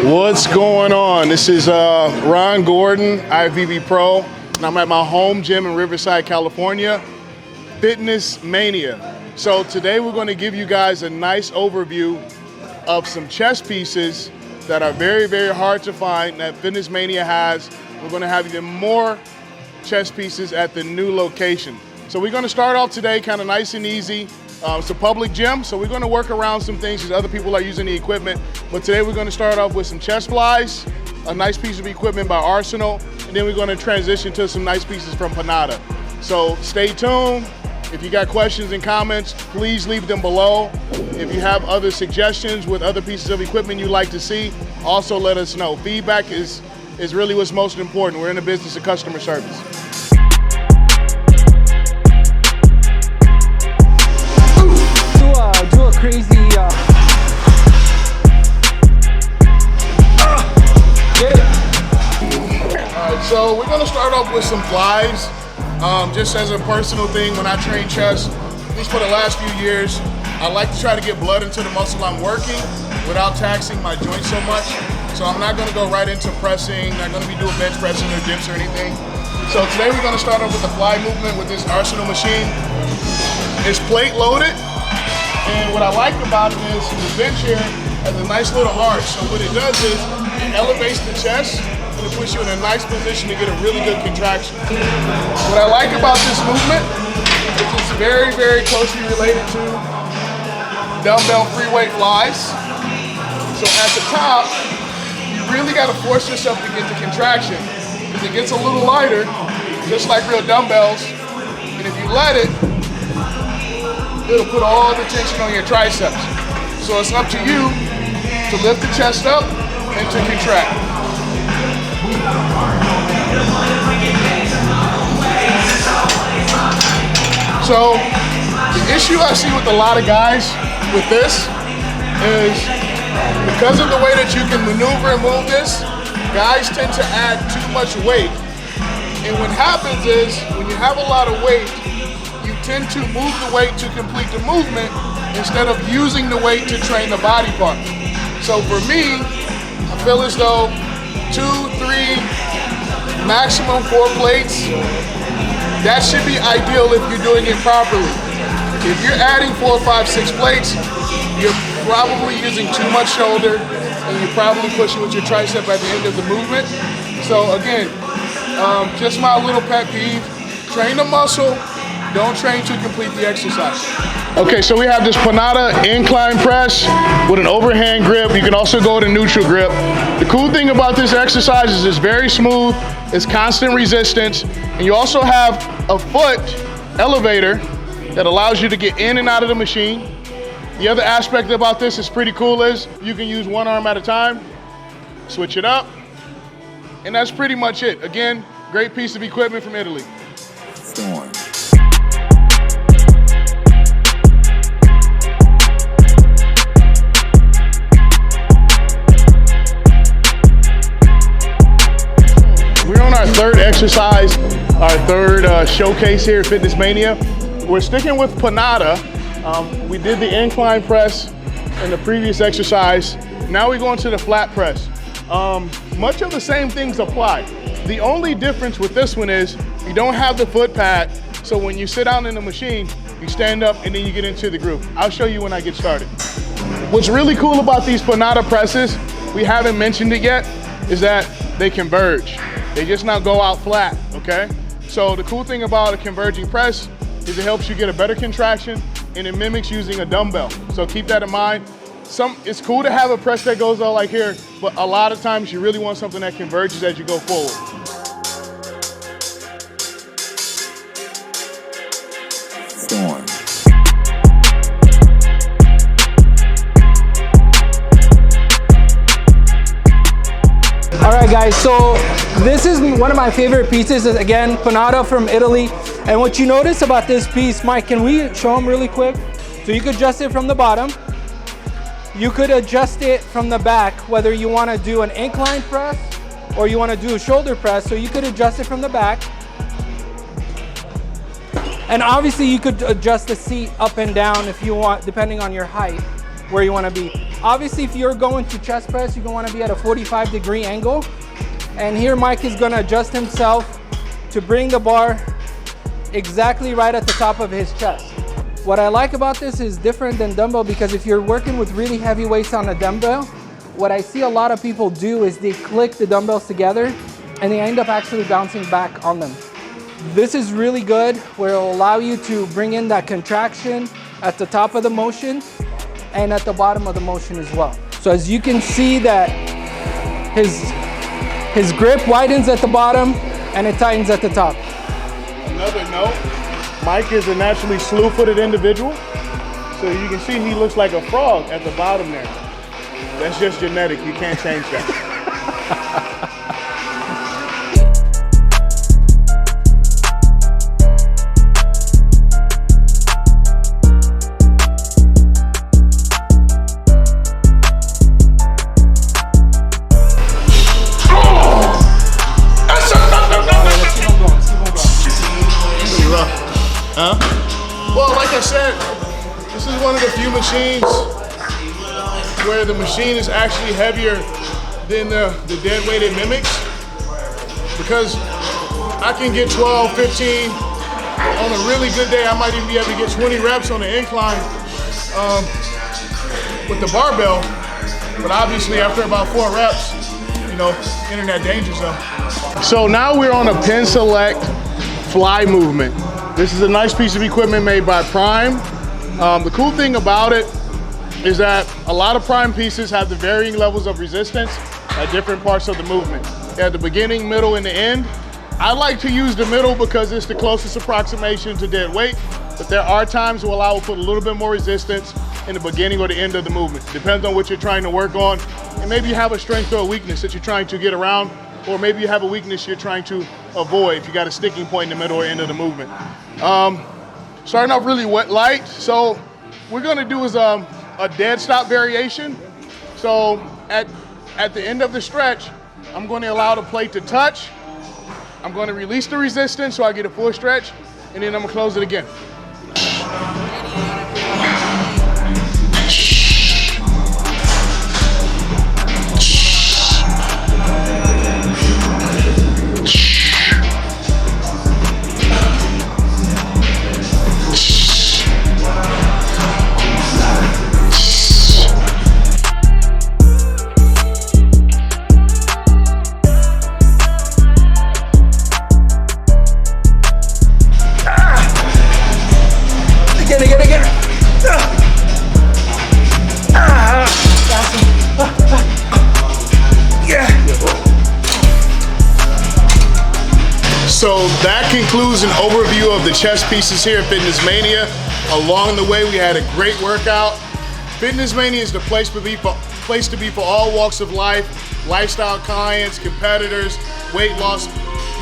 What's going on? This is Ron Gordon, IFBB Pro, and I'm at my home gym in Riverside, California, Fitness Mania. So today we're going to give you guys a nice overview of some chest pieces that are very, very hard to find that Fitness Mania has. We're going to have even more chest pieces at the new location. So we're going to start off today kind of nice and easy. It's a public gym, so we're going to work around some things because other people are using the equipment. But today we're going to start off with some chest flies, a nice piece of equipment by Arsenal, and then we're going to transition to some nice pieces from Panado. So stay tuned. If you got questions and comments, please leave them below. If you have other suggestions with other pieces of equipment you'd like to see, also let us know. Feedback is really what's most important. We're in the business of customer service. Do a crazy Alright, so we're gonna start off with some flies. Just as a personal thing, when I train chest, at least for the last few years, I like to try to get blood into the muscle I'm working without taxing my joints so much. So I'm not gonna go right into pressing, not gonna be doing bench pressing or dips or anything. So today we're gonna start off with the fly movement with this Arsenal machine. It's plate loaded. And what I like about it is the bench here has a nice little arch. So what it does is it elevates the chest and it puts you in a nice position to get a really good contraction. What I like about this movement is it's very, very closely related to dumbbell free weight flies. So at the top, you really got to force yourself to get the contraction because it gets a little lighter, just like real dumbbells. And if you let it, it'll put all the tension on your triceps. So it's up to you to lift the chest up and to contract. So the issue I see with a lot of guys with this is because of the way that you can maneuver and move this, guys tend to add too much weight. And what happens is when you have a lot of weight, you tend to move the weight to complete the movement instead of using the weight to train the body part. So for me, I feel as though 2, 3, maximum 4 plates, that should be ideal if you're doing it properly. If you're adding 4, 5, 6 plates, you're probably using too much shoulder and you're probably pushing with your tricep at the end of the movement. So again, just my little pet peeve, train the muscle, don't train to complete the exercise. Okay, so we have this Panado incline press with an overhand grip. You can also go to neutral grip. The cool thing about this exercise is it's very smooth, it's constant resistance, and you also have a foot elevator that allows you to get in and out of the machine. The other aspect about this is pretty cool is you can use one arm at a time, switch it up, and that's pretty much it. Again, great piece of equipment from Italy. Our third exercise, our third showcase here at Fitness Mania. We're sticking with Panado. We did the incline press in the previous exercise. Now we go into the flat press. Much of the same things apply. The only difference with this one is you don't have the foot pad, so when you sit down in the machine, you stand up and then you get into the groove. I'll show you when I get started. What's really cool about these Panado presses, we haven't mentioned it yet, is that they converge. They just not go out flat, okay? So the cool thing about a converging press is it helps you get a better contraction and it mimics using a dumbbell. So keep that in mind. It's cool to have a press that goes out like here, but a lot of times you really want something that converges as you go forward. All right, guys, so this is one of my favorite pieces. Again, Panado from Italy. And what you notice about this piece, Mike, can we show them really quick? So you could adjust it from the bottom. You could adjust it from the back, whether you want to do an incline press or you want to do a shoulder press. So you could adjust it from the back. And obviously you could adjust the seat up and down if you want, depending on your height, where you want to be. Obviously, if you're going to chest press, you're gonna wanna be at a 45-degree angle. And here Mike is gonna adjust himself to bring the bar exactly right at the top of his chest. What I like about this is different than dumbbell, because if you're working with really heavy weights on a dumbbell, what I see a lot of people do is they click the dumbbells together and they end up actually bouncing back on them. This is really good, where it'll allow you to bring in that contraction at the top of the motion and at the bottom of the motion as well. So as you can see that his grip widens at the bottom and it tightens at the top. Another note, Mike is a naturally slew-footed individual. So you can see he looks like a frog at the bottom there. That's just genetic, you can't change that. Well, like I said, this is one of the few machines where the machine is actually heavier than the dead weight it mimics, because I can get 12, 15. On a really good day, I might even be able to get 20 reps on the incline with the barbell. But obviously, after about 4 reps, you know, entering that danger zone. So now we're on a pin select fly movement. This is a nice piece of equipment made by Prime. The cool thing about it is that a lot of Prime pieces have the varying levels of resistance at different parts of the movement. At the beginning, middle, and the end. I like to use the middle because it's the closest approximation to dead weight, but there are times where I will put a little bit more resistance in the beginning or the end of the movement. Depends on what you're trying to work on. And maybe you have a strength or a weakness that you're trying to get around, or maybe you have a weakness you're trying to avoid if you got a sticking point in the middle or end of the movement. Starting off really light, so we're gonna do is a dead stop variation. So at the end of the stretch, I'm going to allow the plate to touch. I'm going to release the resistance so I get a full stretch, and then I'm gonna close it again. So that concludes an overview of the chest pieces here at Fitness Mania. Along the way, we had a great workout. Fitness Mania is the place to be for all walks of life, lifestyle clients, competitors, weight loss,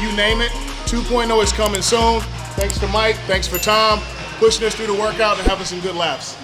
you name it. 2.0 is coming soon. Thanks to Mike, thanks for Tom, pushing us through the workout and having some good laughs.